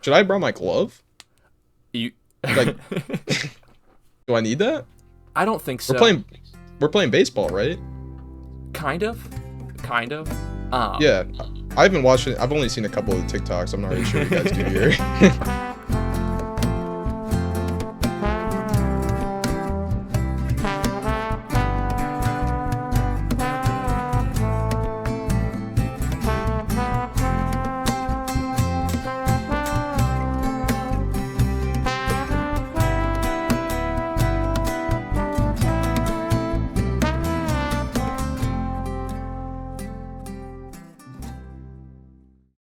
Should I have brought my glove? You, Like, do I need that? I don't think We're so. playing, we're playing baseball, right? Kind of, kind of. Um, Yeah. I haven't watched it. I've only seen a couple of the TikToks. I'm not really sure what you guys do here.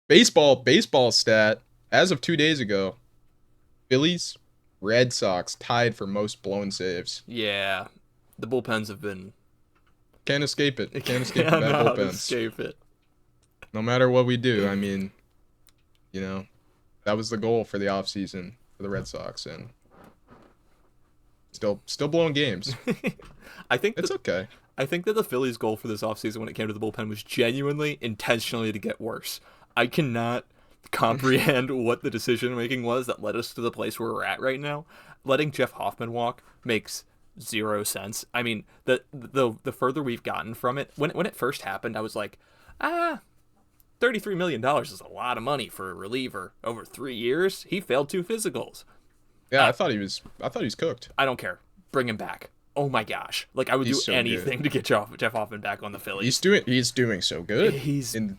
Baseball stat. As of 2 days ago, Phillies, Red Sox tied for most blown saves. yeah, the bullpens have been. Can't escape it. Can't escape the Can't bad not bullpens. escape it. No matter what we do, I mean, that was the goal for the offseason for the Red Sox, and still blowing games. I think It's okay. I think that the Phillies' goal for this offseason when it came to the bullpen was genuinely, intentionally to get worse. I cannot comprehend what the decision making was that led us to the place where we're at right now. Letting Jeff Hoffman walk makes zero sense. I mean, the further we've gotten from it, when it first happened, I was like, $33 million is a lot of money for a reliever over 3 years. He failed 2 physicals. Yeah, I thought he was cooked. I don't care. Bring him back. Oh my gosh! Like I would He's do so anything good. to get Jeff Hoffman back on the Phillies. He's doing so good. He's in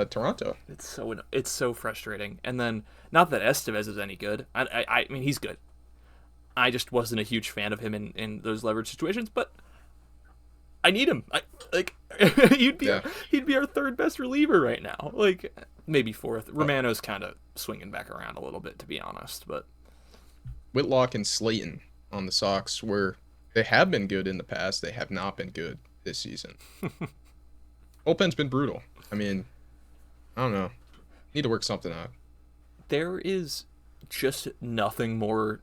Toronto. it's so frustrating. And then not that Estevez is any good. I mean he's good. I just wasn't a huge fan of him in those leverage situations, but I need him. Yeah. He'd be our third best reliever right now. Like maybe fourth. Romano's kind of swinging back around a little bit to be honest, but Whitlock and Slayton on the Sox they have been good in the past. They have not been good this season. Bullpen's been brutal. I mean, I don't know. Need to work something out. there is just nothing more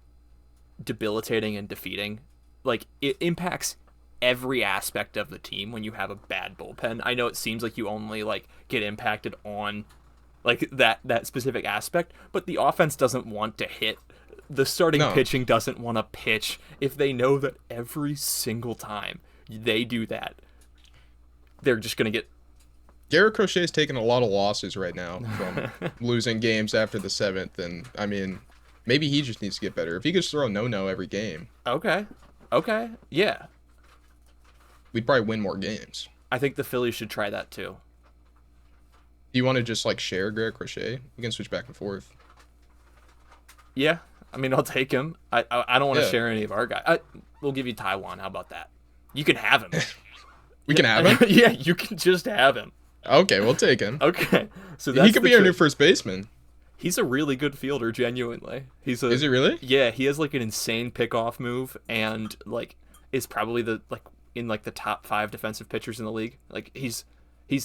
debilitating and defeating. Like it impacts every aspect of the team when you have a bad bullpen. I know it seems like you only like get impacted on like that specific aspect, but the offense doesn't want to hit. The starting No. pitching doesn't want to pitch if they know that every single time they do that, they're just going to get. Garrett Crochet's taking a lot of losses right now from losing games after the seventh, and I mean, maybe he just needs to get better. If he could just throw a no every game, Okay. Yeah. we'd probably win more games. I think the Phillies should try that too. Do you want to just like share Garrett Crochet? You can switch back and forth. Yeah. I mean, I'll take him. I don't want to Yeah. share any of our guys. We'll give you Taiwan. How about that? You can have him. We can have him. Yeah, you can just have him. Okay, we'll take him. Okay. So that's He could the be our new trick. first baseman. He's a really good fielder, genuinely. Is he really? Yeah, he has like an insane pickoff move and like is probably in the top 5 defensive pitchers in the league. Like he's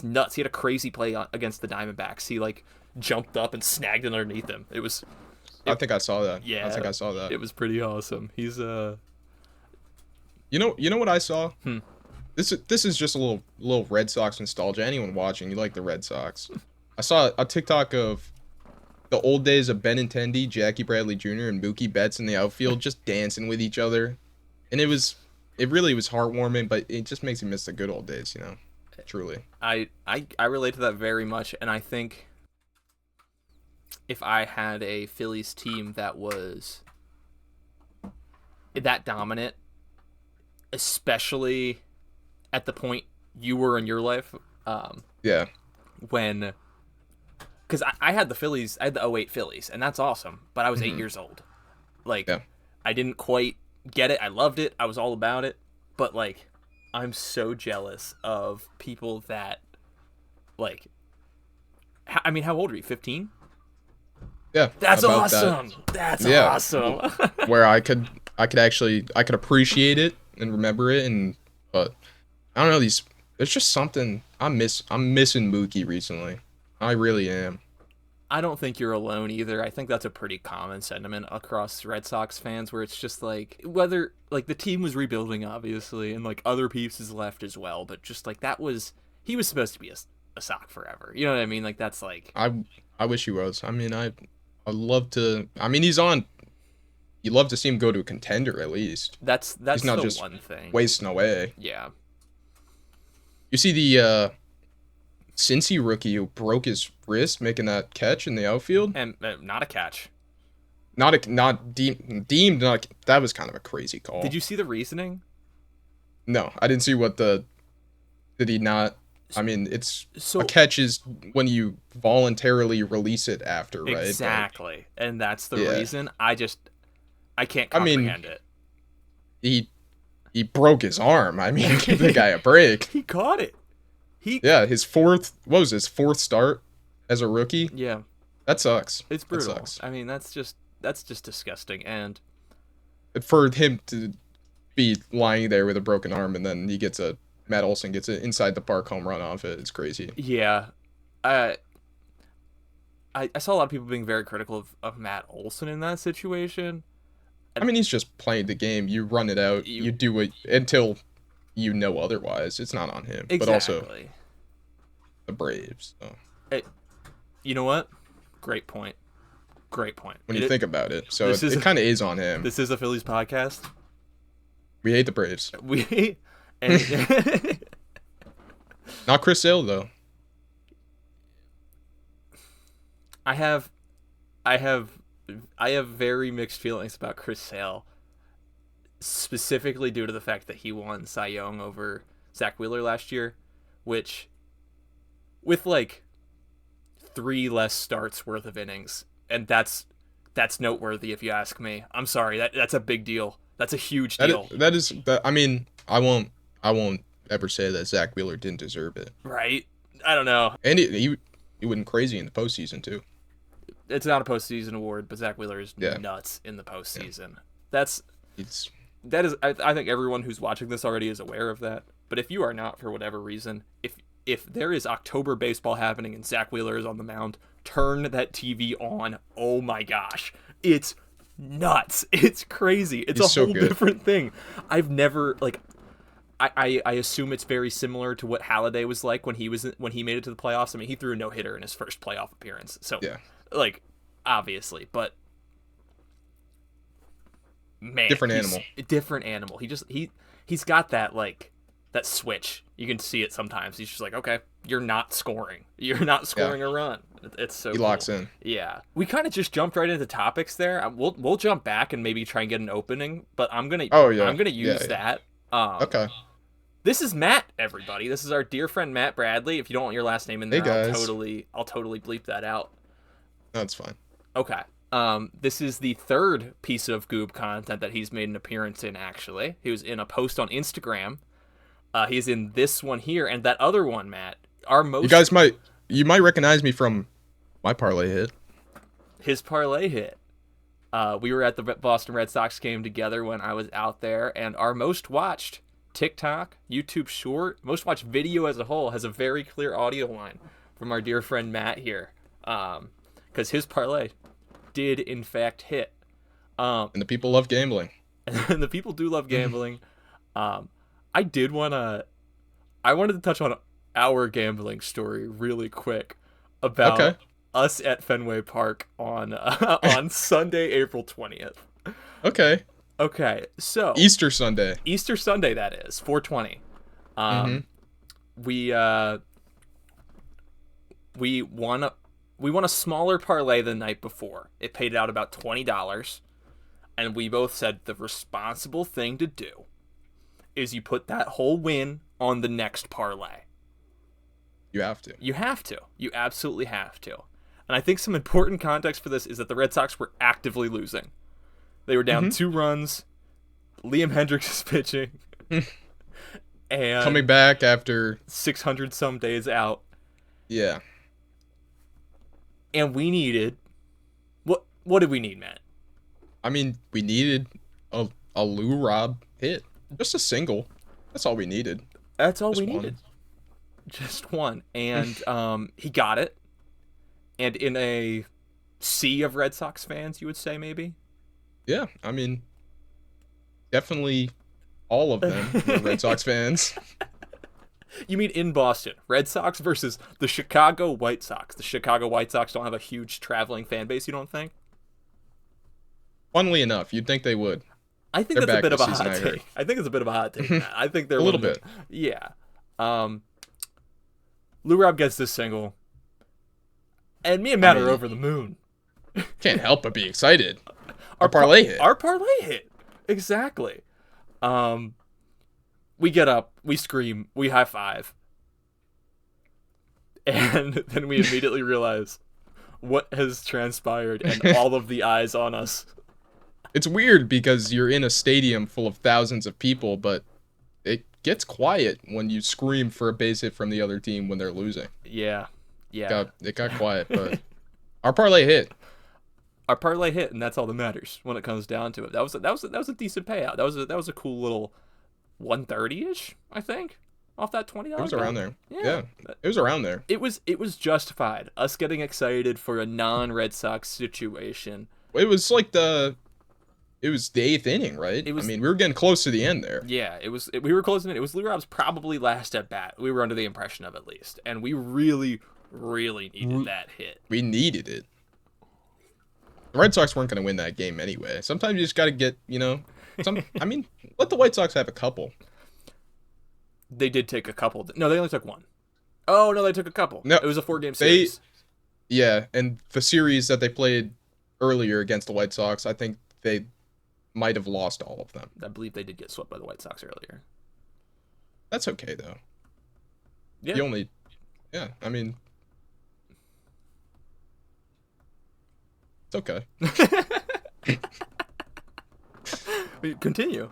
nuts. He had a crazy play against the Diamondbacks. He like jumped up and snagged it underneath him. I think I saw that. Yeah. I think I saw that. It was pretty awesome. He's You know what I saw? This is just a little Red Sox nostalgia. Anyone watching, you like the Red Sox. I saw a TikTok of the old days of Benintendi, Jackie Bradley Jr., and Mookie Betts in the outfield just dancing with each other. And it really was heartwarming, but it just makes you miss the good old days, Truly. I relate to that very much, and I think if I had a Phillies team that was that dominant, especially at the point you were in your life, Yeah. when because I had the Phillies, I had the '08 Phillies, and that's awesome, but I was 8 years old. Like, Yeah. I didn't quite get it. I loved it. I was all about it, but like, I'm so jealous of people that like. I mean, how old are you? 15? Yeah. That's about awesome. That's Yeah. awesome. That. Where I could appreciate it and remember it, but I don't know, there's just something I'm missing Mookie recently. I really am. I don't think you're alone either. I think that's a pretty common sentiment across Red Sox fans, where it's just like, whether like the team was rebuilding obviously and like other pieces left as well, but just like he was supposed to be a Sox forever. You know what I mean? Like that's like I wish he was. I mean, I'd love to. I mean, he's on. You'd love to see him go to a contender at least. That's He's not the just one thing. wasting away. Yeah. You see the Cincy rookie who broke his wrist making that catch in the outfield? And not a catch. Not deemed not. That was kind of a crazy call. Did you see the reasoning? No, I didn't see what the. Did he not? I mean, it's So a catch is when you voluntarily release it after, right? exactly, and that's the Yeah. reason. I can't I mean, comprehend it. He broke his arm. I mean, give the guy a break. He caught it. Yeah, his fourth. What was his fourth start as a rookie? Yeah, That sucks. it's brutal. That sucks. I mean, that's just disgusting. And For him to be lying there with a broken arm and then he gets a Matt Olson gets an inside the park home run off it. It's crazy. yeah, I saw a lot of people being very critical of Matt Olson in that situation. I mean, he's just playing the game. You run it out. You do it until you know otherwise. It's not on him. Exactly. But also the Braves. So. You know what? Great point. Great point. When you think about it. So it kind of is on him. This is a Phillies podcast. We hate the Braves. And Not Chris Sale, though. I have very mixed feelings about Chris Sale, specifically due to the fact that he won Cy Young over Zach Wheeler last year, which, with like 3 less starts worth of innings, and that's noteworthy if you ask me. I'm sorry, that's a big deal. That's a huge deal. That is. I mean, I won't ever say that Zach Wheeler didn't deserve it. Right? I don't know. And he went crazy in the postseason too. It's not a postseason award, but Zach Wheeler is nuts in the postseason. Yeah. That is. I think everyone who's watching this already is aware of that. But if you are not, for whatever reason, if there is October baseball happening and Zach Wheeler is on the mound, turn that TV on. Oh my gosh, it's nuts. It's crazy. It's a whole different thing. I've never I assume it's very similar to what Halladay was like when he made it to the playoffs. I mean, he threw a no-hitter in his first playoff appearance. So yeah. Obviously, but man, different animal. He's got that that switch. You can see it sometimes. He's just like, okay, you're not scoring a run. It's so he locks in. Yeah, we kind of just jumped right into topics there. We'll jump back and maybe try and get an opening, but I'm gonna use that. Okay. This is Matt, everybody. This is our dear friend Matt Bradley. If you don't want your last name in there, hey guys. I'll totally bleep that out. That's fine. Okay. This is the third piece of Goob content that he's made an appearance in, actually. He was in a post on Instagram. He's in this one here, and that other one, Matt. You might recognize me from my parlay hit. His parlay hit. We were at the Boston Red Sox game together when I was out there, and our most watched TikTok, YouTube short, most watched video as a whole has a very clear audio line from our dear friend Matt here. Because his parlay did in fact hit. And the people love gambling. And the people do love gambling. I wanted to touch on our gambling story really quick about us at Fenway Park on Sunday, April 20th. Okay, so Easter Sunday, that is 420. We won a smaller parlay the night before. It paid out about $20, and we both said the responsible thing to do is you put that whole win on the next parlay. You have to. You absolutely have to. And I think some important context for this is that the Red Sox were actively losing. They were down 2 runs. Liam Hendricks is pitching. And coming back after 600 some days out. Yeah. And we needed what did we need, Matt? I mean, we needed a Lou Rob hit. Just a single. That's all we needed. That's all we needed. Just one. And he got it. And in a sea of Red Sox fans, you would say, maybe? Yeah, I mean, definitely all of them were Red Sox fans. You mean in Boston, Red Sox versus the Chicago White Sox. The Chicago White Sox don't have a huge traveling fan base, you don't think? Funnily enough, you'd think they would. I think They're that's a back bit of this a season, hot I heard. take. I think it's a bit of a hot take, Matt. I think they're A one little of the, bit. yeah. Lou Rob gets this single, and me and Matt are mean, over the moon. Can't help but be excited. Our parlay hit. Our parlay hit. Exactly. We get up, we scream, we high five, and then we immediately realize what has transpired and all of the eyes on us. It's weird because you're in a stadium full of thousands of people, but it gets quiet when you scream for a base hit from the other team when they're losing. Yeah. It got quiet, but our parlay hit. Our parlay hit, and that's all that matters when it comes down to it. That was a decent payout. That was a cool little 130-ish, I think, off that $20. It was around there. Yeah, it was around there. It was justified. Us getting excited for a non-Red Sox situation. It was like the 8th inning, right? I mean, we were getting close to the end there. Yeah, we were closing it. It was Lou Rob's probably last at bat. We were under the impression of, at least, and we really, really needed that hit. We needed it. The Red Sox weren't going to win that game anyway. Sometimes you just got to get, I mean, let the White Sox have a couple. They did take a couple. No, they only took one. Oh, no, they took a couple. No, it was a 4-game series. Yeah, and the series that they played earlier against the White Sox, I think they might have lost all of them. I believe they did get swept by the White Sox earlier. That's okay, though. Yeah. I mean, it's okay. Continue.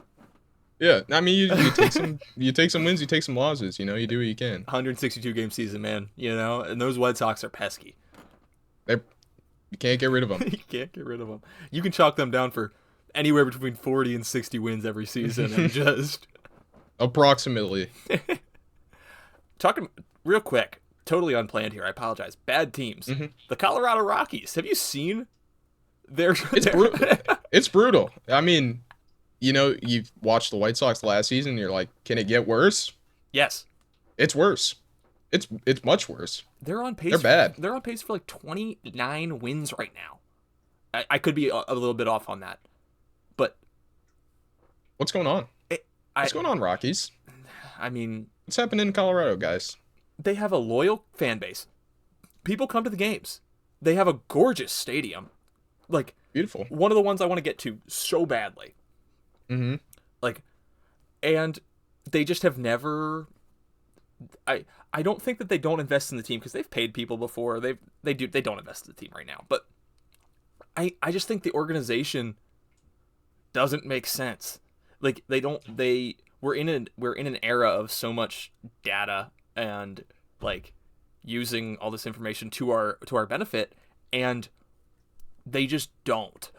Yeah, I mean, you take some wins, you take some losses. You do what you can. 162 game season, man. And those White Sox are pesky. You can't get rid of them. You can't get rid of them. You can chalk them down for anywhere between 40 and 60 wins every season, and just approximately. Talking real quick, totally unplanned here. I apologize. Bad teams. Mm-hmm. The Colorado Rockies. Have you seen their? It's brutal. I mean, you've watched the White Sox last season. And you're like, can it get worse? Yes. It's worse. It's much worse. They're on pace. They're bad. They're on pace for like 29 wins right now. I could be a little bit off on that, but what's going on? What's going on, Rockies? I mean, what's happening in Colorado, guys? They have a loyal fan base. People come to the games. They have a gorgeous stadium. Like, beautiful. One of the ones I want to get to so badly. Mm-hmm. Like, and they just have never. I don't think that they don't invest in the team because they've paid people before. They don't invest in the team right now. But I just think the organization doesn't make sense. Like, we're in an era of so much data and like using all this information to our benefit, and they just don't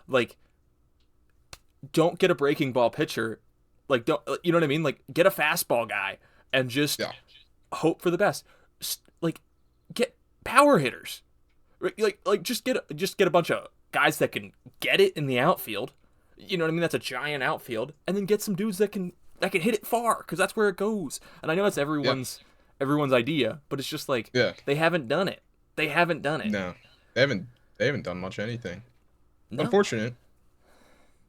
get a breaking ball pitcher. Like, don't, you know what I mean? Like, get a fastball guy and just hope for the best. Like, get power hitters. Like just get a bunch of guys that can get it in the outfield. You know what I mean? That's a giant outfield, and then get some dudes that can hit it far, because that's where it goes. And I know that's everyone's idea, but it's just like they haven't done it. No, they haven't done much anything. No. Unfortunate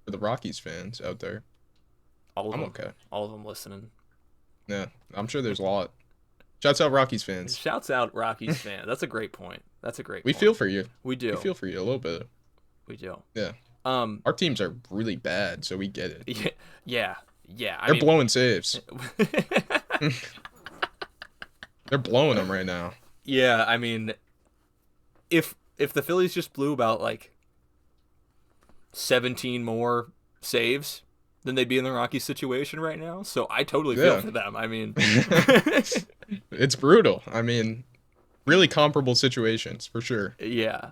for the Rockies fans out there. All of them. Okay. All of them listening. Yeah, I'm sure there's a lot. Shouts out Rockies fans. Shouts out Rockies fans. That's a great point. We feel for you. We do. We feel for you a little bit. We do. Yeah. Our teams are really bad, so we get it. Yeah. They're blowing saves. They're blowing them right now. Yeah, I mean, if the Phillies just blew about like 17 more saves, then they'd be in the Rockies situation right now. So I totally feel for them. I mean, it's brutal. I mean, really comparable situations for sure. Yeah.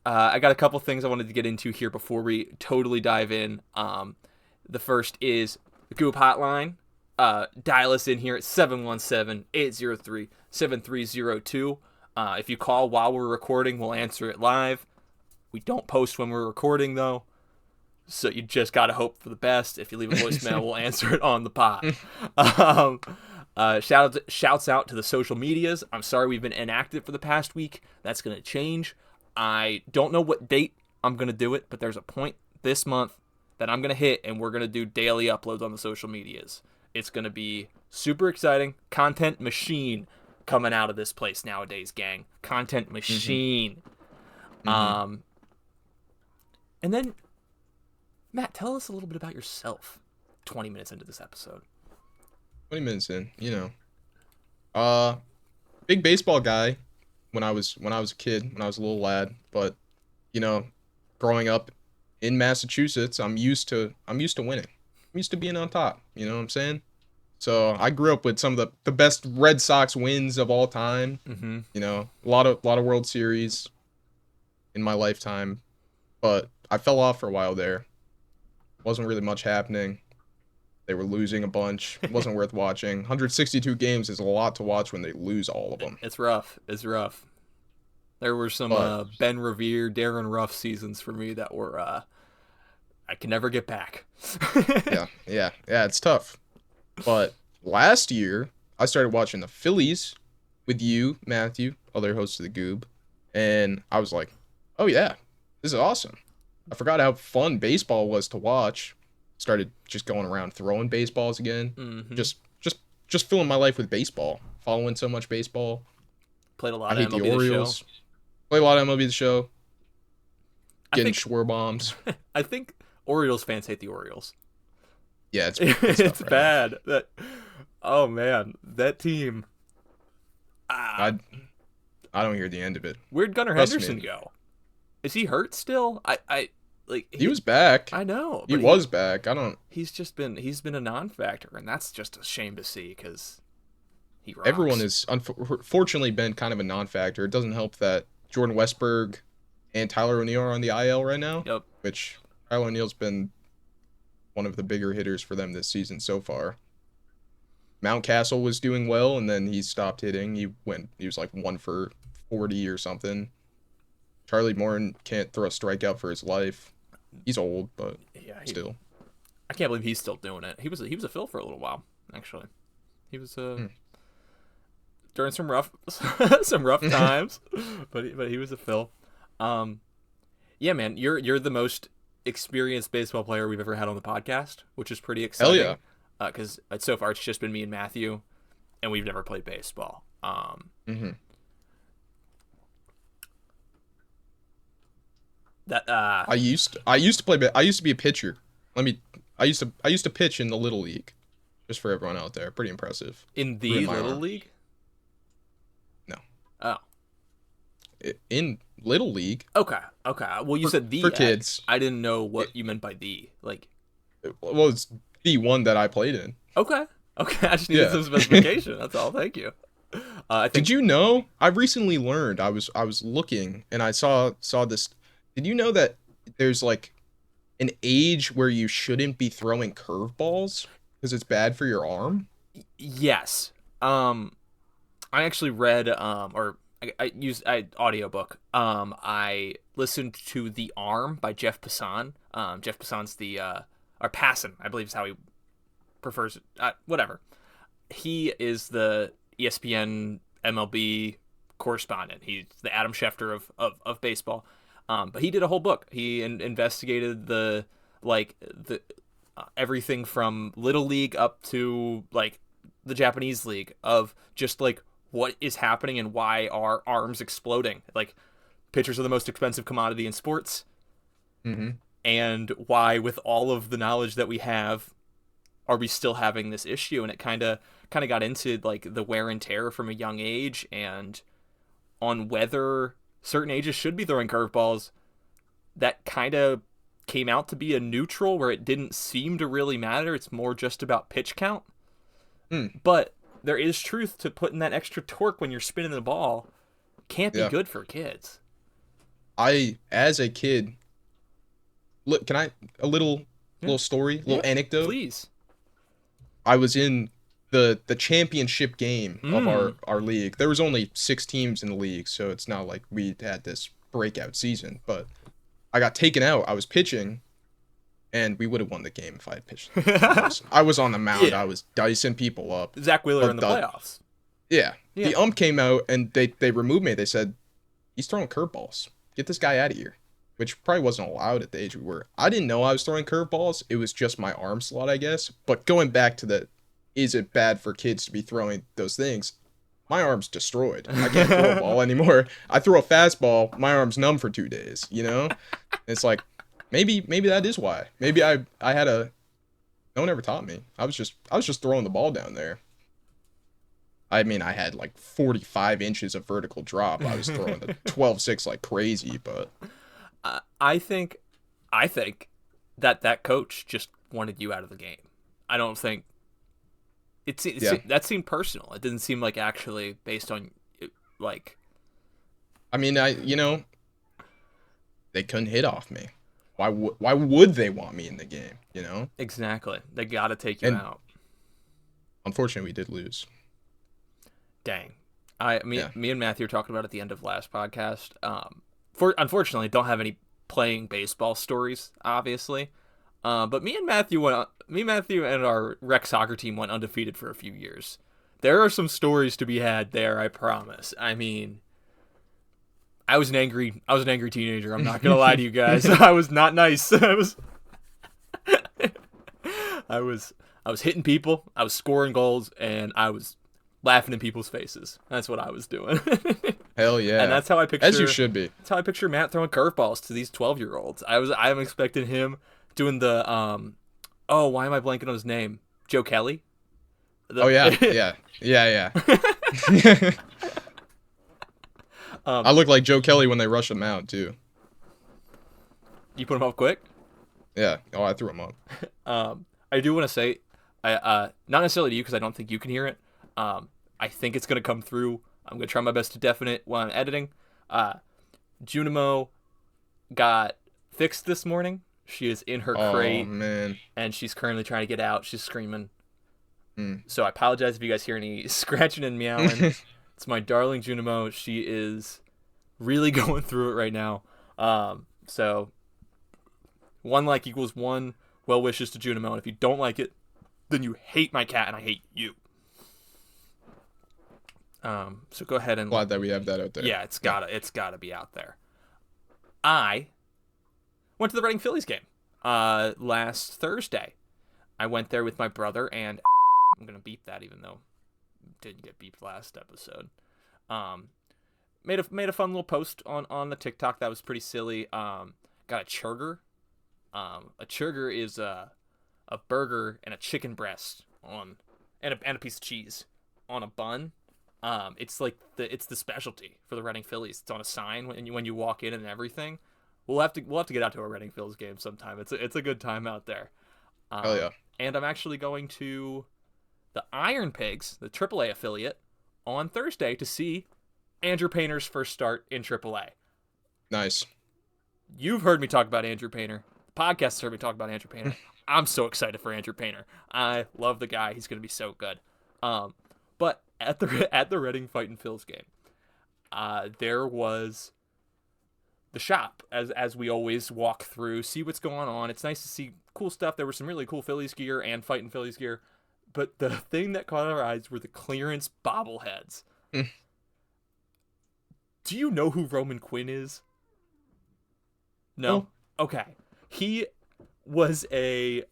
I got a couple things I wanted to get into here before we totally dive in. The first is the GOOB hotline. Dial us in here at 717-803-7302. If you call while we're recording, we'll answer it live. We don't post when we're recording, though, so you just gotta hope for the best. If you leave a voicemail, we'll answer it on the pod. Shouts out to the social medias. I'm sorry we've been inactive for the past week. That's gonna change. I don't know what date I'm gonna do it, but there's a point this month that I'm going to hit, and we're going to do daily uploads on the social medias. It's going to be super exciting. Content machine coming out of this place nowadays, gang. Content machine. And then, Matt, tell us a little bit about yourself 20 minutes into this episode. 20 minutes in, big baseball guy when I was a kid, when I was a little lad, but growing up in Massachusetts, I'm used to winning. I'm used to being on top, you know what I'm saying? So I grew up with some of the best Red Sox wins of all time. A lot of World Series in my lifetime, but I fell off for a while there. Wasn't really much happening. They were losing a bunch. It wasn't worth watching. 162 games is a lot to watch when they lose all of them. It's rough. There were some Ben Revere, Darren Ruff seasons for me that were I can never get back. Yeah, it's tough. But last year, I started watching the Phillies with you, Matthew, other hosts of the GOOB, and I was like, oh yeah, this is awesome. I forgot how fun baseball was to watch. Started just going around throwing baseballs again. Just filling my life with baseball. Following so much baseball. Played a lot I hate of MLB the Orioles. The Show. Played a lot of MLB The Show. Getting Schwer bombs. I think Orioles fans hate the Orioles. Yeah, it's it's bad. Oh man, that team. I don't hear the end of it. Where'd Gunnar Henderson go? Is he hurt still? He was back. I know. He was back. He's been a non-factor, and that's just a shame to see because he rocks. Everyone has unfortunately been kind of a non-factor. It doesn't help that Jordan Westberg and Tyler O'Neill are on the IL right now. Yep. Which Tyler O'Neill's been one of the bigger hitters for them this season so far. Mountcastle was doing well, and then he stopped hitting. He was like 1 for 40 or something. Charlie Morton can't throw a strikeout for his life. He's old, but still. I can't believe he's still doing it. He was a Phil for a little while, actually. He was during some rough times, but he was a Phil. Yeah, man, you're the most experienced baseball player we've ever had on the podcast, which is pretty exciting. Hell yeah. Because so far it's just been me and Matthew, and we've never played baseball. That I used to be a pitcher. I used to pitch in the Little League, just for everyone out there. Pretty impressive. In the Little League? No. Oh. In Little League. Okay. Well, you said the for kids. I didn't know what you meant by the Well, it's the one that I played in. Okay. I just needed some specification. That's all. Thank you. Did you know? I recently learned. I was looking and I saw this. Did you know that there's like an age where you shouldn't be throwing curveballs because it's bad for your arm? Yes. I actually read I used audiobook. I listened to The Arm by Jeff Passan. Jeff Passan's or Passan, I believe is how he prefers it. Whatever. He is the ESPN MLB correspondent. He's the Adam Schefter of baseball. But he did a whole book. He investigated the everything from Little League up to like the Japanese league of just like what is happening and why are arms exploding. Like pitchers are the most expensive commodity in sports. And why, with all of the knowledge that we have, are we still having this issue? And it kind of got into like the wear and tear from a young age and on whether certain ages should be throwing curveballs. That kind of came out to be a neutral where it didn't seem to really matter. It's more just about pitch count. But there is truth to putting that extra torque when you're spinning the ball. Can't be good for kids. As a kid, look, can I a little story, little anecdote? Please. I was in the championship game of our league. There was only 6 teams in the league, so it's not like we had this breakout season, but I got taken out. I was pitching, and we would have won the game if I had pitched. I was on the mound. I was dicing people up. Zach Wheeler in the playoffs. Yeah. The ump came out, and they removed me. They said, he's throwing curveballs. Get this guy out of here. which probably wasn't allowed at the age we were. I didn't know I was throwing curveballs. It was just my arm slot, I guess. But going back to the, is it bad for kids to be throwing those things? My arm's destroyed. I can't throw a ball anymore. I throw a fastball, my arm's numb for 2 days, you know? It's like, maybe that is why. Maybe I had a, no one ever taught me. I was just throwing the ball down there. I mean, I had like 45 inches of vertical drop. I was throwing the 12-6 like crazy, but I think that coach just wanted you out of the game. I don't think that seemed personal. It didn't seem like actually based on like. I mean, they couldn't hit off me. Why would they want me in the game? You know? Exactly. They got to take you out. Unfortunately, we did lose. Dang. Me and Matthew were talking about at the end of last podcast. Unfortunately, don't have any playing baseball stories, obviously. But me and Matthew and our rec soccer team went undefeated for a few years. There are some stories to be had there, I promise. I mean, I was an angry teenager. I'm not gonna lie to you guys. I was not nice. I was hitting people. I was scoring goals, and I was laughing in people's faces. That's what I was doing. Hell yeah. And that's how I picture, as you should be. That's how I picture Matt throwing curveballs to these 12-year-olds. I'm expecting him doing the why am I blanking on his name? Joe Kelly? Yeah. I look like Joe Kelly when they rush him out too. You put him up quick? Yeah. Oh, I threw him up. I do want to say, not necessarily to you because I don't think you can hear it. I think it's going to come through. I'm going to try my best to deafen it while I'm editing. Junimo got fixed this morning. She is in her crate. Oh, man. And she's currently trying to get out. She's screaming. So I apologize if you guys hear any scratching and meowing. It's my darling Junimo. She is really going through it right now. So 1 like equals 1 well wishes to Junimo. And if you don't like it, then you hate my cat and I hate you. So go ahead and glad that we have that out there. Yeah, it's gotta be out there. I went to the Reading Phillies game last Thursday. I went there with my brother and I'm gonna beep that even though it didn't get beeped last episode. Made a fun little post on the TikTok that was pretty silly. Got a churger. A churger is a burger and a chicken breast and a piece of cheese on a bun. It's like it's the specialty for the Reading Phillies. It's on a sign when you walk in and everything. We'll have to get out to a Reading Phillies game sometime. It's a good time out there. Hell yeah! And I'm actually going to the Iron Pigs, the AAA affiliate, on Thursday to see Andrew Painter's first start in AAA. Nice. You've heard me talk about Andrew Painter. The podcast has heard me talk about Andrew Painter. I'm so excited for Andrew Painter. I love the guy. He's going to be so good. But at the Reading Fightin' Phils game, there was the shop as we always walk through, see what's going on. It's nice to see cool stuff. There were some really cool Phillies gear and Fightin' Phillies gear, but the thing that caught our eyes were the clearance bobbleheads. Do you know who Roman Quinn is? No? Okay. He was a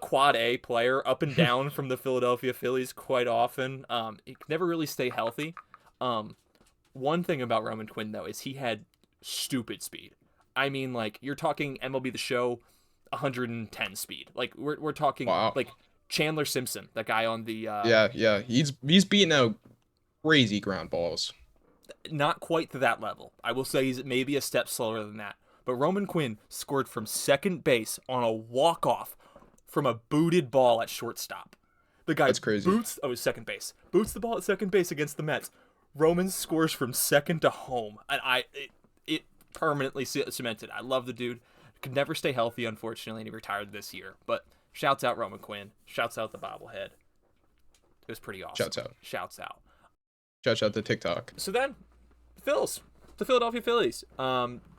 quad A player, up and down from the Philadelphia Phillies quite often. He could never really stay healthy. One thing about Roman Quinn, though, is he had stupid speed. I mean, like, you're talking MLB The Show 110 speed. Like, we're talking, like, Chandler Simpson, that guy on the... Yeah. He's beating out crazy ground balls. Not quite to that level. I will say he's maybe a step slower than that. But Roman Quinn scored from second base on a walk-off from a booted ball at shortstop. The guy That's crazy. Second base. Boots the ball at second base against the Mets. Roman scores from second to home. And it permanently cemented. I love the dude. Could never stay healthy, unfortunately, and he retired this year. But shouts out Roman Quinn. Shouts out the bobblehead. It was pretty awesome. Shouts out. Shouts out the TikTok. So then, the Philadelphia Phillies.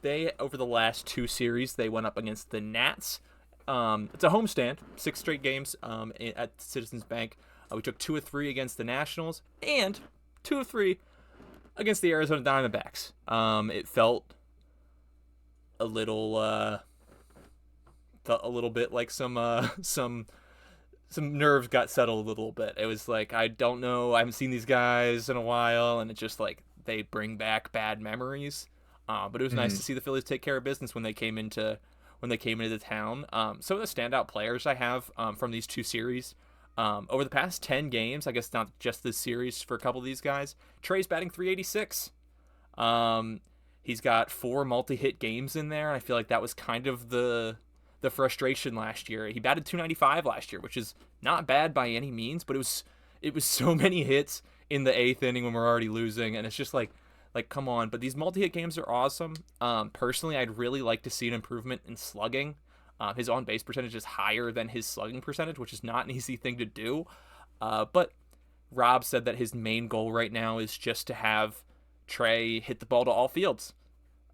They, over the last 2 series, they went up against the Nats. It's a homestand, 6 straight games at Citizens Bank. We took 2 of 3 against the Nationals and 2 of 3 against the Arizona Diamondbacks. It felt a little felt a little bit like some nerves got settled a little bit. It was like, I don't know, I haven't seen these guys in a while, and it's just like they bring back bad memories. But it was nice to see the Phillies take care of business when they came into the town. Some of the standout players I have from these two series. Over the past 10 games, I guess not just this series for a couple of these guys, Trey's batting 386. He's got 4 multi-hit games in there. I feel like that was kind of the frustration last year. He batted 295 last year, which is not bad by any means, but it was so many hits in the 8th inning when we're already losing, and it's just like come on. But these multi-hit games are awesome. Personally, I'd really like to see an improvement in slugging. His on-base percentage is higher than his slugging percentage, which is not an easy thing to do. But Rob said that his main goal right now is just to have Trey hit the ball to all fields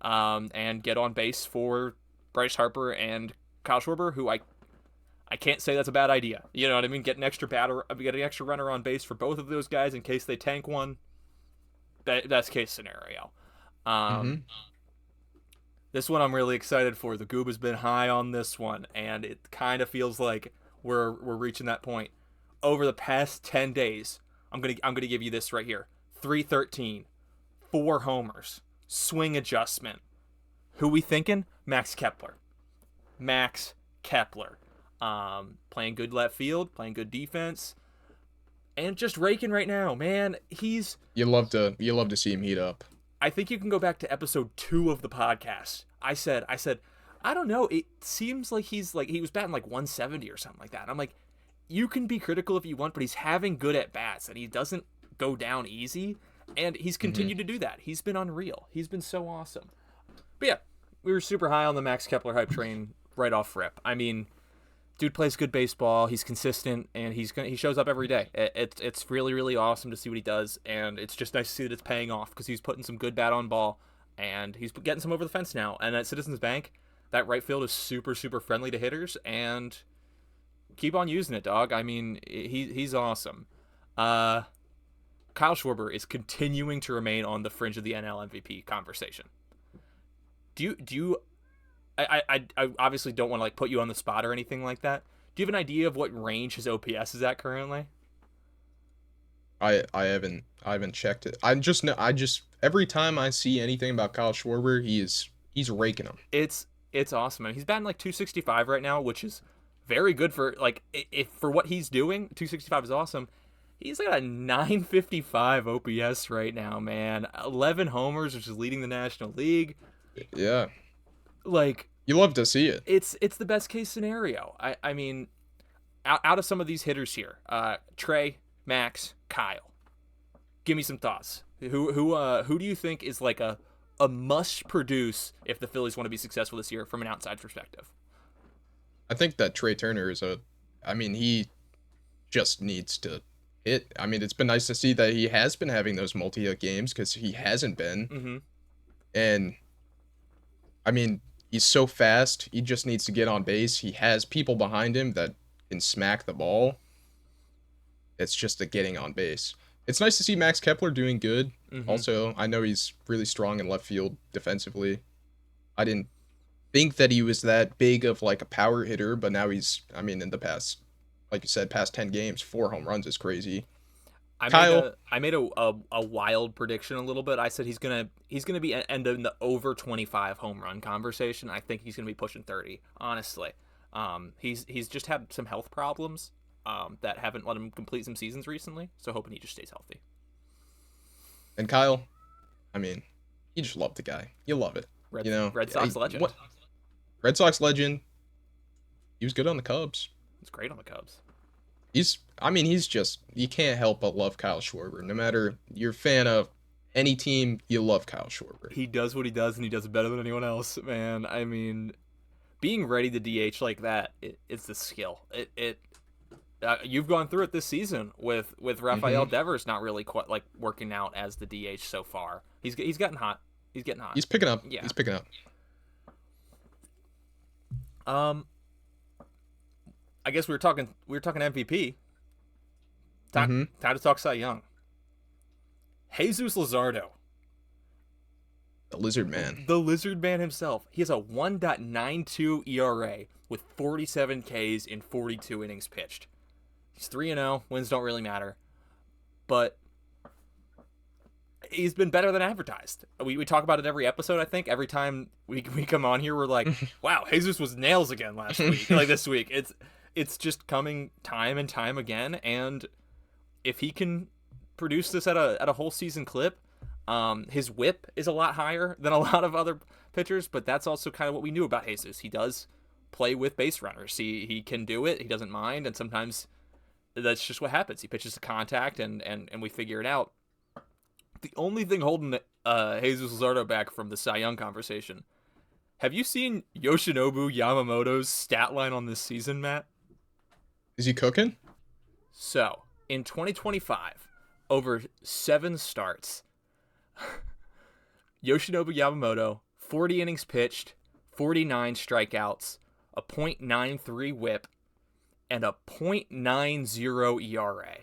and get on base for Bryce Harper and Kyle Schwarber, who I can't say that's a bad idea. You know what I mean? Get an extra runner on base for both of those guys in case they tank one. That's case scenario. This one I'm really excited for. The GOOB has been high on this one, and it kind of feels like we're reaching that point. Over the past 10 days, I'm gonna give you this right here: 313, 4 homers, swing adjustment. Who we thinking? Max Kepler. Playing good left field, playing good defense, and just raking right now, man. You love to see him heat up. I think you can go back to episode 2 of the podcast. I said, I don't know. It seems like he was batting like 170 or something like that. And I'm like, you can be critical if you want, but he's having good at bats and he doesn't go down easy. And he's continued to do that. He's been unreal. He's been so awesome. But yeah, we were super high on the Max Kepler hype train right off rip. I mean, dude plays good baseball. He's consistent, and he shows up every day. It's really, really awesome to see what he does, and it's just nice to see that it's paying off because he's putting some good bat on ball, and he's getting some over the fence now. And at Citizens Bank, that right field is super, super friendly to hitters, and keep on using it, dog. I mean, he's awesome. Kyle Schwarber is continuing to remain on the fringe of the NL MVP conversation. Do you I obviously don't want to like put you on the spot or anything like that. Do you have an idea of what range his OPS is at currently? I haven't checked it. I just every time I see anything about Kyle Schwarber, he's raking them. It's awesome. I mean, he's batting like 265 right now, which is very good for like if for what he's doing. 265 is awesome. He's got a 955 OPS right now, man. 11 homers, which is leading the National League. Yeah. Like, you love to see it. It's the best case scenario. I mean, out of some of these hitters here, Trey, Max, Kyle, give me some thoughts. Who do you think is like a must produce if the Phillies want to be successful this year from an outside perspective? I think that Trey Turner is he just needs to hit. I mean, it's been nice to see that he has been having those multi-hit games because he hasn't been. Mm-hmm. And I mean, he's so fast. He just needs to get on base. He has people behind him that can smack the ball. It's just the getting on base. It's nice to see Max Kepler doing good. Mm-hmm. Also, I know he's really strong in left field defensively. I didn't think that he was that big of like a power hitter, but now he's, in the past, like you said, past 10 games, 4 home runs is crazy. I made a wild prediction a little bit. I said he's gonna be end in the over 25 home run conversation. I think he's gonna be pushing 30. Honestly, he's just had some health problems that haven't let him complete some seasons recently. So hoping he just stays healthy. And Kyle, you just love the guy. You love it. Red Sox legend. Red Sox legend. He was good on the Cubs. He's great on the Cubs. He's just, you can't help but love Kyle Schwarber. No matter you're a fan of any team, you love Kyle Schwarber. He does what he does, and he does it better than anyone else, man. I mean, being ready to DH like that, it's the skill. You've gone through it this season with Rafael Devers not really quite like working out as the DH so far. He's gotten hot. He's getting hot. He's picking up. Yeah. He's picking up. I guess we were talking MVP. Time to talk Cy Young. Jesus Luzardo. The Lizard Man. The Lizard Man himself. He has a 1.92 ERA with 47 Ks in 42 innings pitched. He's 3-0. Wins don't really matter. But he's been better than advertised. We talk about it every episode, I think. Every time we come on here, we're like, wow, Jesus was nails again last week. Like this week. It's just coming time and time again. And if he can produce this at a whole season clip, his whip is a lot higher than a lot of other pitchers, but that's also kind of what we knew about Jesus. He does play with base runners. He can do it. He doesn't mind. And sometimes that's just what happens. He pitches to contact and we figure it out. The only thing holding Jesus Luzardo back from the Cy Young conversation. Have you seen Yoshinobu Yamamoto's stat line on this season, Matt? Is he cooking? So, in 2025, over 7 starts, Yoshinobu Yamamoto, 40 innings pitched, 49 strikeouts, a .93 whip, and a .90 ERA.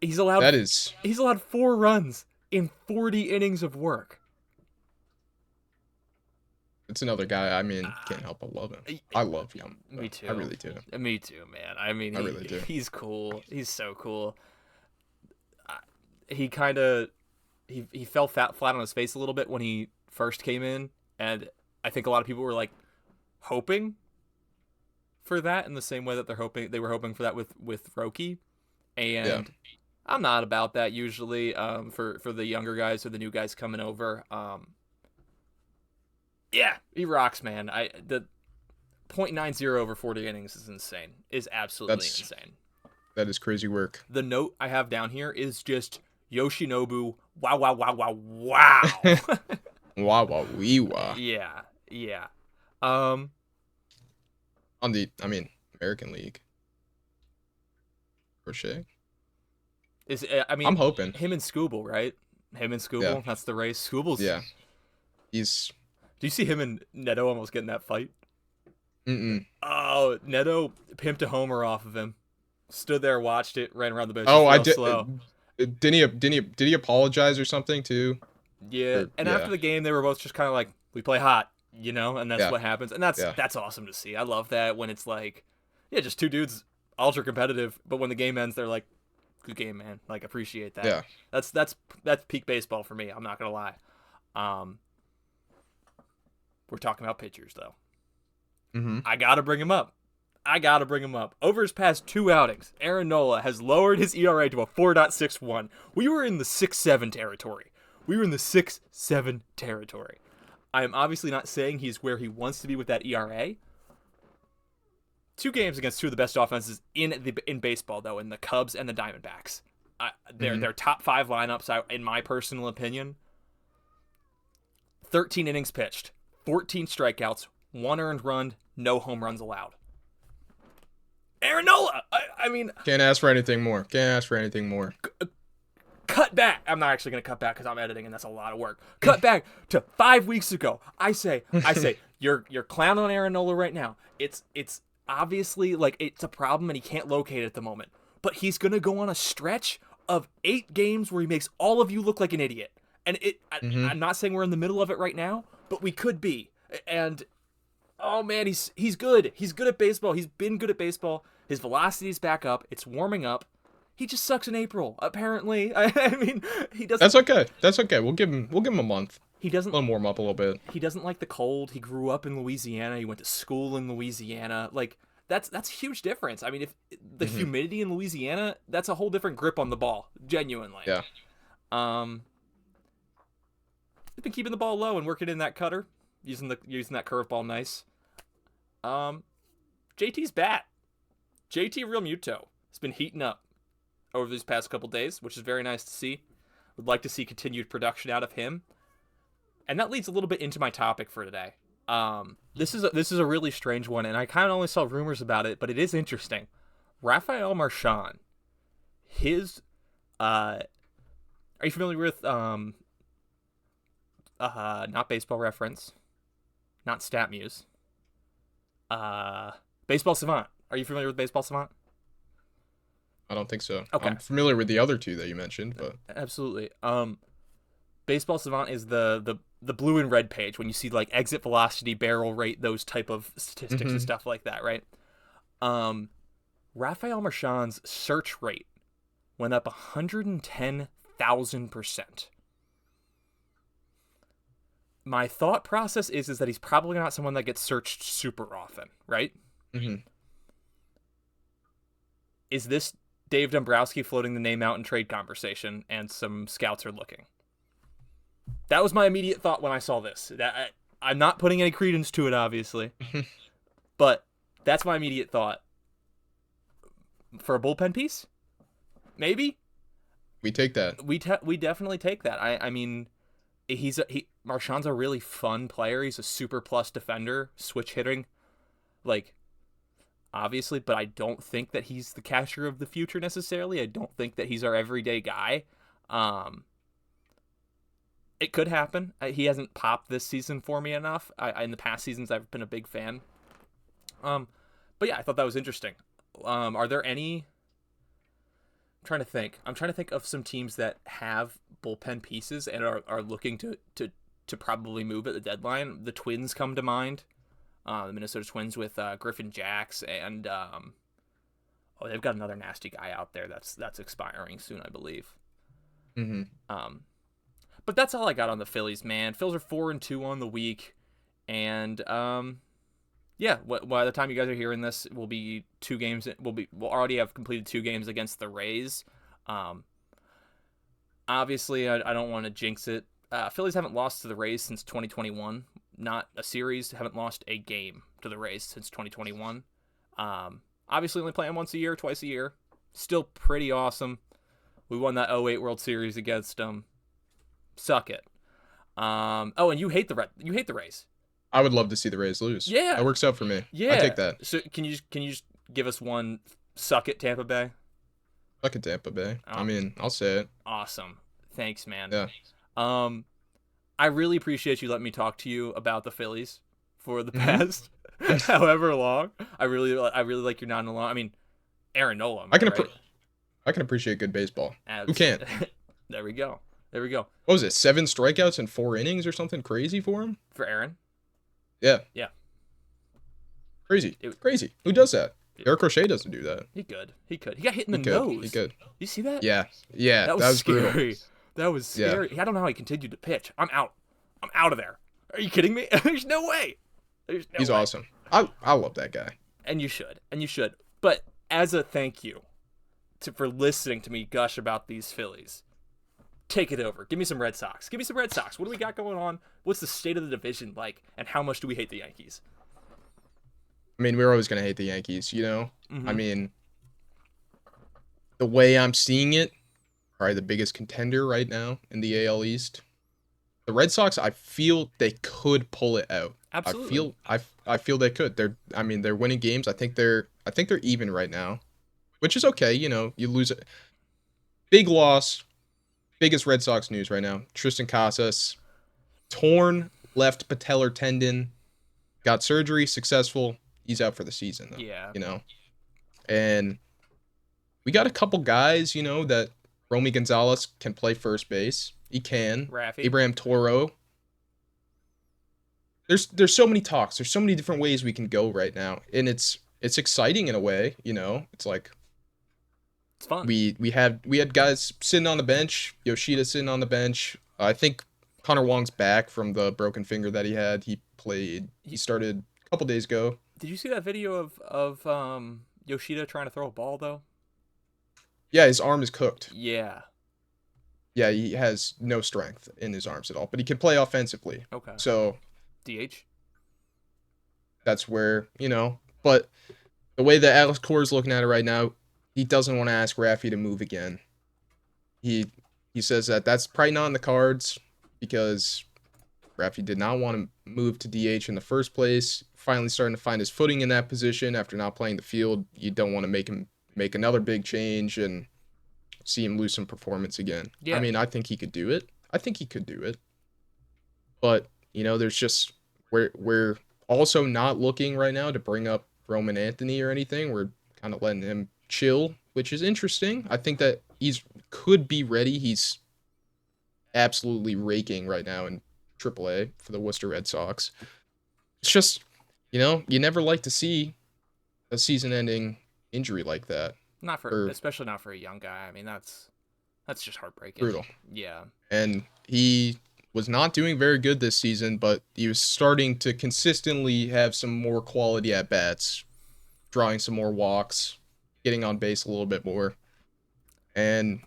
He's allowed 4 runs in 40 innings of work. It's another guy, I mean, can't help but love him. I love him. Me too. I really do. Me too, man. I mean, I really do. He's cool. He's so cool. He kind of he fell flat on his face a little bit when he first came in, and I think a lot of people were like hoping for that in the same way that they were hoping for that with Roki, and yeah. I'm not about that usually. For the younger guys or the new guys coming over. Yeah, he rocks, man. The .90 over 40 innings is insane. Is absolutely insane. That is crazy work. The note I have down here is just Yoshinobu. Wow, wow, wow, wow, wow. Wow, wow, wee, wow. Yeah. On the, American League. Crochet. I'm hoping. Him and Scooble, right? Him and Scooble. Yeah. That's the race. Scooble's. Yeah. He's. Do you see him and Neto almost getting that fight? Mm-mm. Oh, Neto pimped a homer off of him. Stood there, watched it, ran around the base. Oh, I did. Slow. Did he apologize or something too? Yeah. After the game, they were both just kind of like, "We play hot," and that's what happens. And that's awesome to see. I love that when it's like, yeah, just two dudes ultra competitive, but when the game ends, they're like, "Good game, man." Like, appreciate that. Yeah. That's peak baseball for me. I'm not gonna lie. We're talking about pitchers, though. Mm-hmm. I gotta bring him up. Over his past 2 outings, Aaron Nola has lowered his ERA to a 4.61. We were in the 6-7 territory. I am obviously not saying he's where he wants to be with that ERA. 2 games against 2 of the best offenses in baseball, though, in the Cubs and the Diamondbacks. They're top 5 lineups, in my personal opinion. 13 innings pitched, 14 strikeouts, 1 earned run, no home runs allowed. Aaron Nola! I mean... Can't ask for anything more. Cut back. I'm not actually going to cut back because I'm editing and that's a lot of work. Cut back to 5 weeks ago. I say, you're clowning on Aaron Nola right now. It's obviously like it's a problem and he can't locate it at the moment. But he's going to go on a stretch of 8 games where he makes all of you look like an idiot. And I'm not saying we're in the middle of it right now, but we could be. And oh man, he's good. He's good at baseball. He's been good at baseball. His velocity's back up. It's warming up. He just sucks in April, apparently. I mean, he doesn't. That's okay. We'll give him a month. He doesn't. Let him warm up a little bit. He doesn't like the cold. He grew up in Louisiana. He went to school in Louisiana. Like that's a huge difference. I mean, if the humidity in Louisiana, that's a whole different grip on the ball. Genuinely. Yeah. He's been keeping the ball low and working in that cutter, using that curveball nice. JT's bat. JT Realmuto has been heating up over these past couple days, which is very nice to see. Would like to see continued production out of him. And that leads a little bit into my topic for today. This is a really strange one, and I kind of only saw rumors about it, but it is interesting. Rafael Marchand, are you familiar with not Baseball Reference, not StatMuse, Baseball Savant? Are you familiar with Baseball Savant? I don't think so. Okay. I'm familiar with the other 2 that you mentioned, but absolutely. Baseball Savant is the blue and red page when you see like exit velocity, barrel rate, those type of statistics and Mm-hmm. stuff like that, right? Um, Rafael Marchand's search rate went up 110,000%. My thought process is that he's probably not someone that gets searched super often, right? Mm-hmm. Is this Dave Dombrowski floating the name out in trade conversation and some scouts are looking? That was my immediate thought when I saw this. I'm not putting any credence to it, obviously, but that's my immediate thought. For a bullpen piece? Maybe. We take that. We definitely take that. I mean, Marchand's a really fun player. He's a super plus defender, switch hitting, like obviously, but I don't think that he's the catcher of the future necessarily. I don't think that he's our everyday guy. It could happen. He hasn't popped this season for me enough. In the past seasons, I've been a big fan. But yeah, I thought that was interesting. Are there any? I'm trying to think. I'm trying to think of some teams that have bullpen pieces and are looking to probably move at the deadline. The Twins come to mind. The Minnesota Twins with Griffin Jacks and they've got another nasty guy out there that's expiring soon, I believe. Mm-hmm. But that's all I got on the Phillies, man. Phils are 4-2 on the week, and yeah. By the time you guys are hearing this, we'll be 2 games. We'll already have completed 2 games against the Rays. Obviously, I don't want to jinx it. Phillies haven't lost to the Rays since 2021. Not a series. Haven't lost a game to the Rays since 2021. Obviously, only play them once a year, twice a year. Still pretty awesome. We won that 08 World Series against them. Suck it. And you hate the Rays. I would love to see the Rays lose. Yeah. That works out for me. Yeah. I take that. So can you just give us one suck it, Tampa Bay? Fuck it, Tampa Bay. Oh. I mean, I'll say it. Awesome. Thanks, man. Yeah. I really appreciate you letting me talk to you about the Phillies for the past however long. I really like your non alone. I mean, Aaron Nola. I can appreciate good baseball. Who can't? There we go. What was it? 7 strikeouts in 4 innings or something crazy for him? For Aaron? Yeah. Yeah. Crazy. Crazy. Who does that? Eric Roche doesn't do that. He could. He got hit in the nose. He could. You see that? Yeah. Yeah. That was scary. brutal. That was scary. Yeah. I don't know how he continued to pitch. I'm out of there. Are you kidding me? There's no way. He's awesome. I love that guy. And you should. But as a thank you for listening to me gush about these Phillies, take it over. Give me some Red Sox. What do we got going on? What's the state of the division like? And how much do we hate the Yankees? I mean, we're always going to hate the Yankees, you know? Mm-hmm. I mean, the way I'm seeing it, probably the biggest contender right now in the AL East. The Red Sox, I feel they could pull it out. Absolutely. I feel they could. They're winning games. I think they're even right now, which is okay. You know, you lose it. Big loss. Biggest Red Sox news right now. Tristan Casas, torn left patellar tendon, got surgery, successful. He's out for the season, though. Yeah. You know, and we got a couple guys, you know, that Romy Gonzalez can play first base. He can. Raffy. Abraham Toro. There's so many talks. There's so many different ways we can go right now, and it's exciting in a way. You know, it's like it's fun. We had guys sitting on the bench. Yoshida sitting on the bench. I think Connor Wong's back from the broken finger that he had. He started a couple days ago. Did you see that video of Yoshida trying to throw a ball though? Yeah, his arm is cooked. Yeah. Yeah, he has no strength in his arms at all, but he can play offensively. Okay. So DH. That's where, you know, but the way that Alex Cora is looking at it right now, he doesn't want to ask Raffy to move again. He says that that's probably not in the cards because Raffy did not want to move to DH in the first place. Finally starting to find his footing in that position after not playing the field. You don't want to make him make another big change and see him lose some performance again. Yeah. I mean, I think he could do it. But, you know, there's just we're also not looking right now to bring up Roman Anthony or anything. We're kind of letting him chill, which is interesting. I think that could be ready. He's absolutely raking right now in AAA for the Worcester Red Sox. It's just, you never like to see a season-ending injury like that. Not for, Or especially not for a young guy. I mean, that's just heartbreaking. brutal. Yeah. And he was not doing very good this season, but he was starting to consistently have some more quality at bats, drawing some more walks, getting on base a little bit more. And,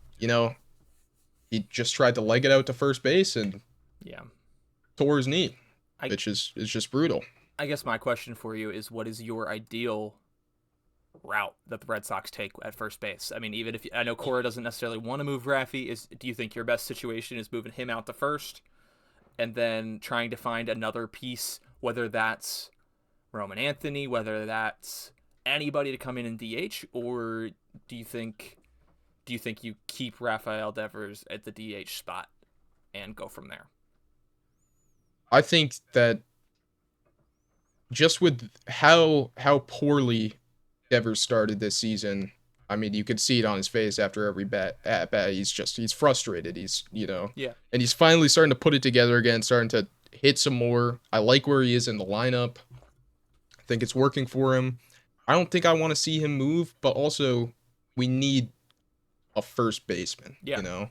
he just tried to leg it out to first base and Yeah. tore his knee, I which is just brutal. I guess my question for you is, what is your ideal route that the Red Sox take at first base? I mean, even if I know Cora doesn't necessarily want to move Raffy, do you think your best situation is moving him out to first and then trying to find another piece, whether that's Roman Anthony, whether that's anybody to come in and DH, or do you think you keep Rafael Devers at the DH spot and go from there? I think that just with how poorly Devers started this season, I mean, you could see it on his face after every at bat. He's frustrated. Yeah. And he's finally starting to put it together again, starting to hit some more. I like where he is in the lineup. I think it's working for him. I don't think I want to see him move, but also we need a first baseman, Yeah.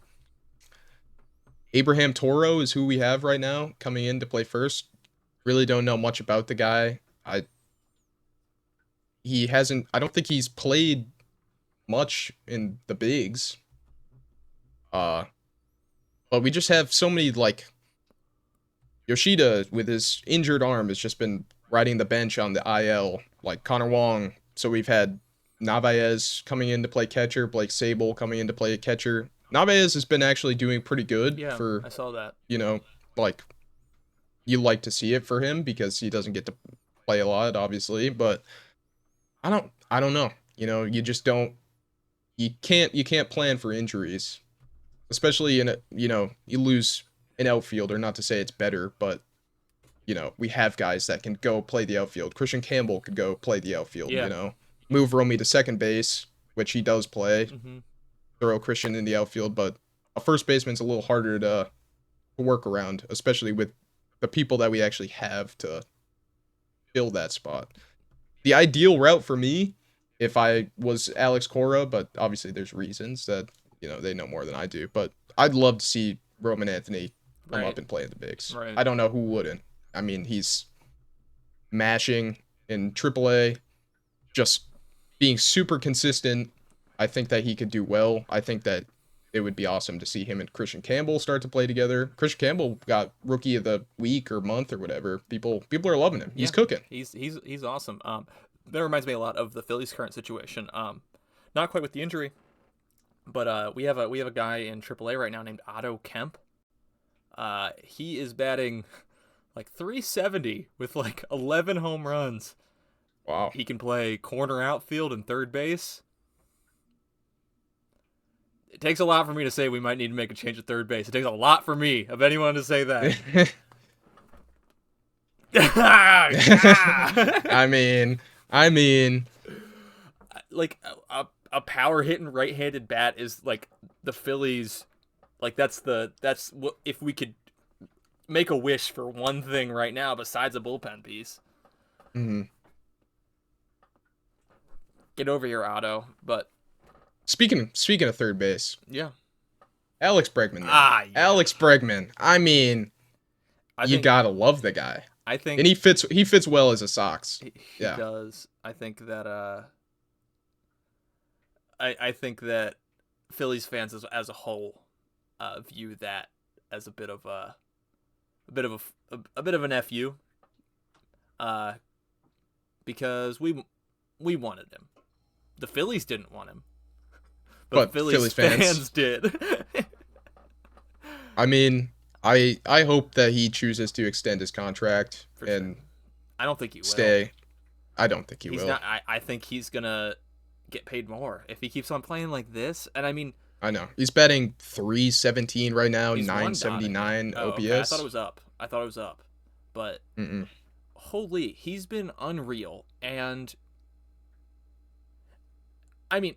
Abraham Toro is who we have right now coming in to play first. Really don't know much about the guy. I don't think he's played much in the bigs. But we just have so many, like, Yoshida with his injured arm has just been riding the bench on the IL, like Connor Wong. So we've had Narvaez coming in to play catcher, Blake Sable coming in to play catcher. Narvaez has been actually doing pretty good Yeah, for, I saw that. Like, you like to see it for him because he doesn't get to play a lot, obviously, but I don't know. You just don't you can't plan for injuries, especially in you lose an outfielder, not to say it's better, but we have guys that can go play the outfield. Christian Campbell could go play the outfield, Yeah. Move Romy to second base, which he does play. Mm-hmm. Throw Christian in the outfield, but a first baseman's a little harder to work around, especially with the people that we actually have to fill that spot. The ideal route for me, if I was Alex Cora, but obviously there's reasons that, they know more than I do, but I'd love to see Roman Anthony come up and play in the bigs. Right. I don't know who wouldn't. I mean, he's mashing in AAA, just being super consistent. I think that he could do well. I think that it would be awesome to see him and Christian Campbell start to play together. Christian Campbell got rookie of the week or month or whatever. People are loving him. He's cooking. He's awesome. That reminds me a lot of the Phillies' current situation. Not quite with the injury, but we have a guy in AAA right now named Otto Kemp. He is batting like 370 with like 11 home runs. Wow. He can play corner outfield and third base. It takes a lot for me to say we might need to make a change at third base. It takes a lot for me, of anyone, to say that. I mean, like a power hitting right-handed bat is like the Phillies. Like that's what, if we could make a wish for one thing right now besides a bullpen piece. Mm-hmm. Get over your Otto, but speaking of third base, yeah, Alex Bregman. Yeah. Alex Bregman. I mean, you gotta love the guy. I think, and he fits well as a Sox. He does. I think that I think that Phillies fans as a whole view that as a bit of an FU, because we wanted him. The Phillies didn't want him, but Phillies fans did. I mean, I hope that he chooses to extend his contract and I don't think he will stay. I don't think he will. Not, I think he's gonna get paid more if he keeps on playing like this. And I mean, I know he's batting 317 right now, 979 OPS. Okay. I thought it was up, but Mm-mm. Holy, he's been unreal. And I mean,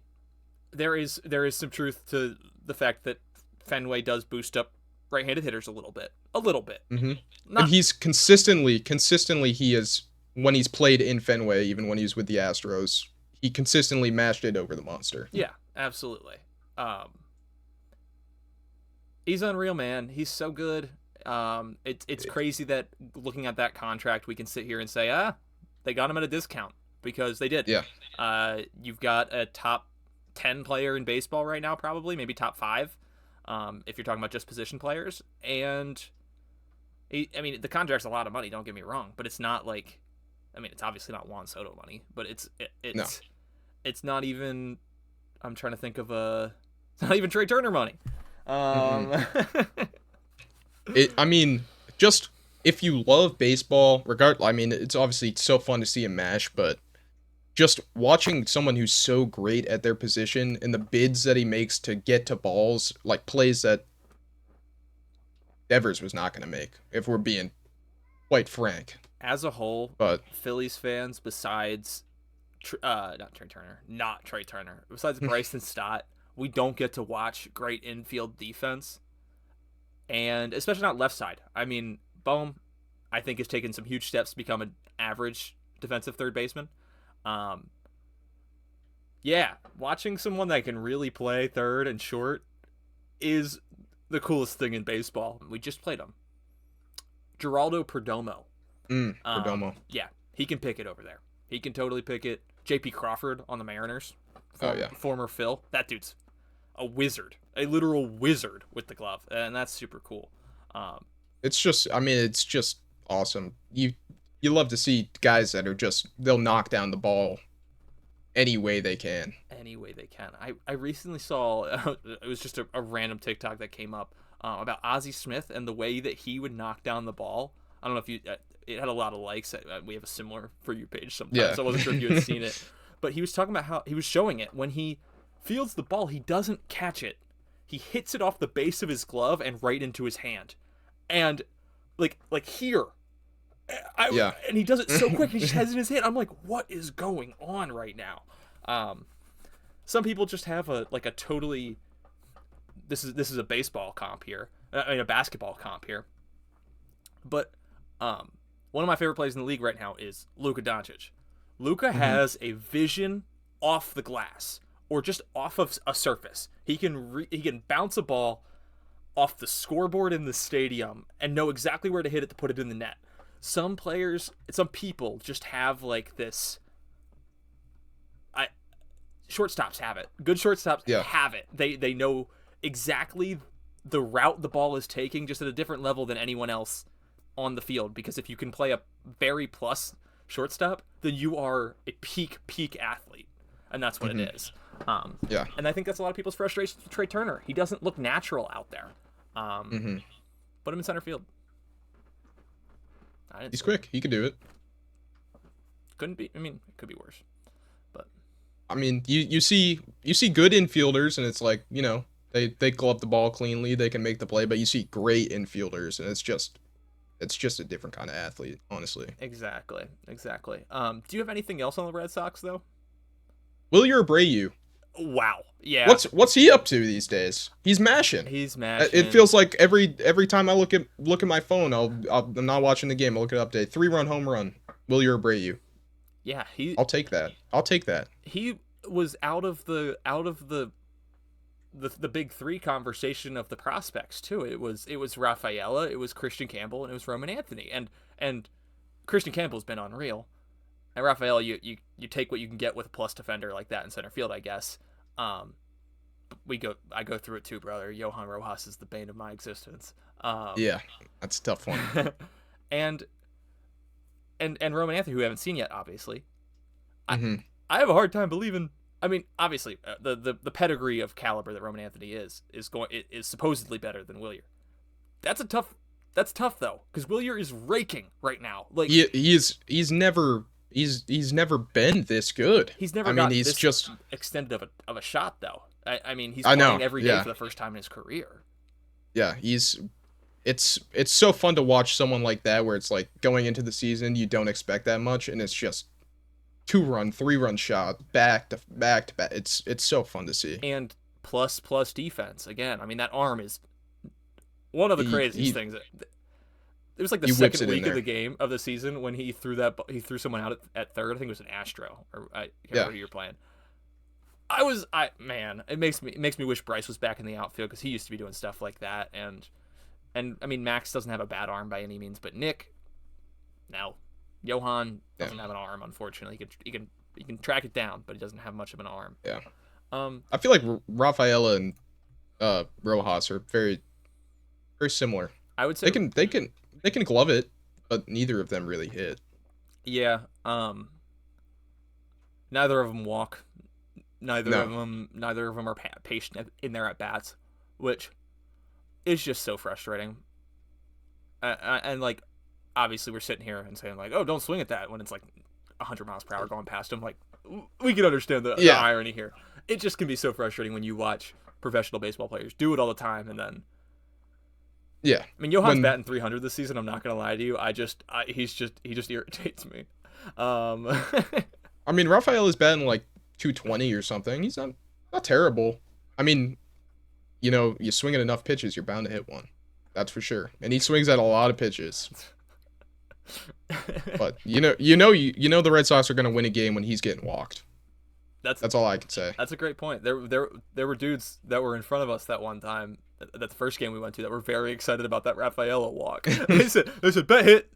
there is some truth to the fact that Fenway does boost up right-handed hitters a little bit. A little bit. Mm-hmm. And Not he's consistently he is, when he's played in Fenway, even when he's with the Astros, he consistently matched it over the monster. Yeah, absolutely. He's unreal, man. He's so good. It's crazy that looking at that contract, we can sit here and say, they got him at a discount because they did. Yeah. You've got a top 10 player in baseball right now, probably maybe top 5, if you're talking about just position players. And the contract's a lot of money. Don't get me wrong, but it's not like, it's obviously not Juan Soto money, but it's not even. I'm trying to think of it's not even Trey Turner money. Just if you love baseball, it's obviously so fun to see him mash, but just watching someone who's so great at their position and the bids that he makes to get to balls, like plays that Devers was not going to make, if we're being quite frank. As a whole, but Phillies fans, besides not Trey Turner, besides Bryson Stott, we don't get to watch great infield defense, and especially not left side. Bohm, I think, has taken some huge steps to become an average defensive third baseman. Watching someone that can really play third and short is the coolest thing in baseball. We just played him. Geraldo Perdomo. Perdomo. Yeah, he can pick it over there. He can totally pick it. J.P. Crawford on the Mariners. Former Phil. That dude's a wizard. A literal wizard with the glove. And that's super cool. It's just awesome. You love to see guys that are they'll knock down the ball any way they can. Any way they can. I recently saw, it was just a random TikTok that came up about Ozzie Smith and the way that he would knock down the ball. I don't know if it had a lot of likes. We have a similar For You page sometimes, yeah. So I wasn't sure if you had seen it. But he was talking about how he was showing it. When he fields the ball, he doesn't catch it. He hits it off the base of his glove and right into his hand. And, like here. And he does it so quick, he just has it in his hand. I'm like, what is going on right now? Some people just have a totally... This is a baseball comp here. A basketball comp here. But one of my favorite plays in the league right now is Luka Doncic. Luka has a vision off the glass or just off of a surface. He can bounce a ball off the scoreboard in the stadium and know exactly where to hit it to put it in the net. Some people just have this. Shortstops have it. Good shortstops have it. They know exactly the route the ball is taking, just at a different level than anyone else on the field. Because if you can play a very plus shortstop, then you are a peak athlete, and that's what it is. And I think that's a lot of people's frustration with Trey Turner. He doesn't look natural out there. Put him in center field. He's quick. He could do it. Couldn't be. It could be worse. But you see good infielders, and it's like, they glove the ball cleanly. They can make the play, but you see great infielders, and it's just a different kind of athlete, honestly. Exactly. Do you have anything else on the Red Sox though? Wilyer Abreu. Wow. Yeah. What's he up to these days? He's mashing. It feels like every time I look at my phone, I'm not watching the game. I'll look at update. 3-run home run. Wilyer Abreu. Yeah, I'll take that. He was out of the big three conversation of the prospects too. It was Rafaela, it was Christian Campbell, and it was Roman Anthony. And Christian Campbell's been unreal. And Rafaela, you take what you can get with a plus defender like that in center field, I guess. I go through it too, brother. Johan Rojas is the bane of my existence. Yeah, that's a tough one. and Roman Anthony, who we haven't seen yet, obviously. I have a hard time believing. Obviously, the pedigree of caliber that Roman Anthony is supposedly better than Wilyer. That's tough though, because Wilyer is raking right now. He's never been this good. He's never. He's just extended of a shot though. He's playing every day for the first time in his career. Yeah, it's so fun to watch someone like that, where it's like going into the season you don't expect that much, and it's just 2-run, 3-run shot back to back. It's so fun to see. And plus defense again. That arm is one of the craziest things. It was like the second week of the game of the season when he threw someone out at third. I think it was an Astro, or I can't remember who you're playing. It makes me wish Bryce was back in the outfield because he used to be doing stuff like that. And I mean, Max doesn't have a bad arm by any means, but Nick, no, Johan doesn't have an arm. Unfortunately, he can track it down, but he doesn't have much of an arm. Yeah. I feel like Rafaela and Rojas are very, very similar. I would say they can glove it, but neither of them really hit. Yeah. Neither of them walk. Neither of them are patient in their at bats, which is just so frustrating. And like, obviously, we're sitting here and saying like, "Oh, don't swing at that," when it's like 100 miles per hour going past them. Like, we can understand the irony here. It just can be so frustrating when you watch professional baseball players do it all the time, and then. Yeah. I mean, Johan's batting 300 this season. I'm not gonna lie to you. He just irritates me. I mean, Rafael is batting like 220 or something. He's not terrible. I mean, you swing at enough pitches, you're bound to hit one. That's for sure. And he swings at a lot of pitches. But the Red Sox are gonna win a game when he's getting walked. That's all I can say. That's a great point. There were dudes that were in front of us that one time. That's the first game we went to that were very excited about that Rafaela walk. They said bet hit.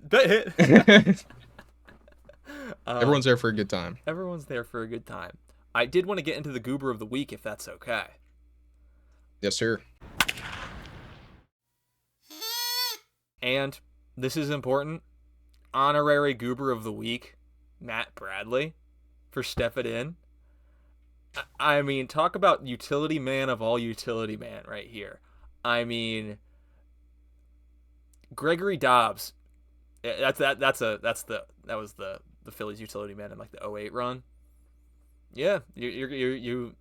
Everyone's there for a good time. Everyone's there for a good time. I did want to get into the Goober of the week, if that's okay. Yes, sir. And this is important. Honorary Goober of the week, Matt Bradley, for stepping in. I mean, talk about utility man of all utility man right here. I mean, Gregory Dobbs. That was the Phillies utility man in like the 08 run. Yeah, the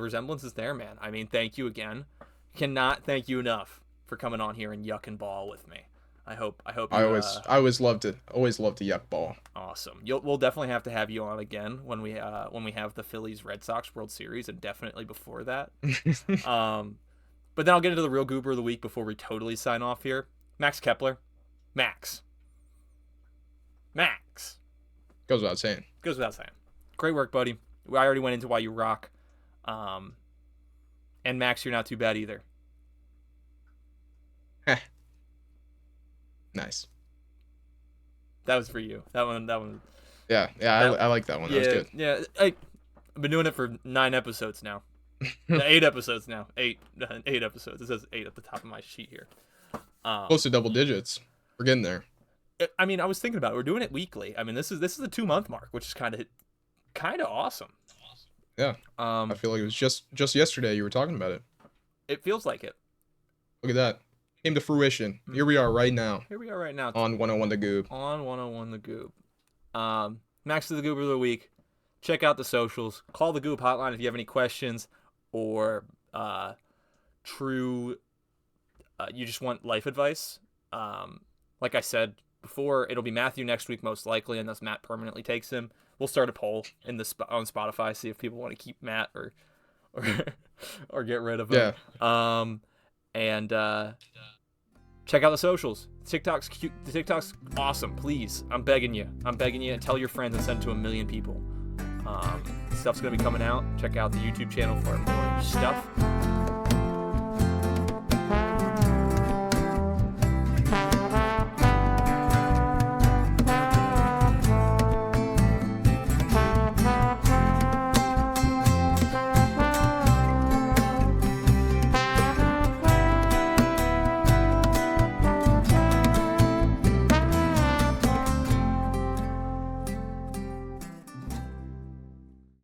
resemblance is there, man. I mean, thank you again. Cannot thank you enough for coming on here and yucking ball with me. I always love to yuck ball. Awesome. We'll definitely have to have you on again when we have the Phillies Red Sox World Series, and definitely before that. But then I'll get into the real Goober of the week before we totally sign off here. Max Kepler. Max. Goes without saying. Great work, buddy. I already went into why you rock. And Max, you're not too bad either. Nice. That was for you. That one. Yeah. I like that one. That was good. Yeah. I've been doing it for 9 episodes now. 8 episodes now. 8 episodes. It says 8 at the top of my sheet here. Close to double digits. We're getting there. I mean, I was thinking about it. We're doing it weekly. I mean, this is the 2-month mark, which is kind of awesome. Yeah. I feel like it was just yesterday you were talking about it. It feels like it. Look at that. Came to fruition. Here we are right now. On 101 The Goob. On 101 The Goob. Max is the Goober of the week. Check out the socials. Call the Goob hotline if you have any questions or you just want life advice. Like I said before, it'll be Matthew next week most likely, unless Matt permanently takes him. We'll start a poll on Spotify, see if people want to keep Matt or get rid of him. Yeah. And check out the socials. TikTok's cute. The TikTok's awesome. Please, I'm begging you. And tell your friends and send it to 1 million people. Stuff's gonna be coming out. Check out the YouTube channel for more stuff.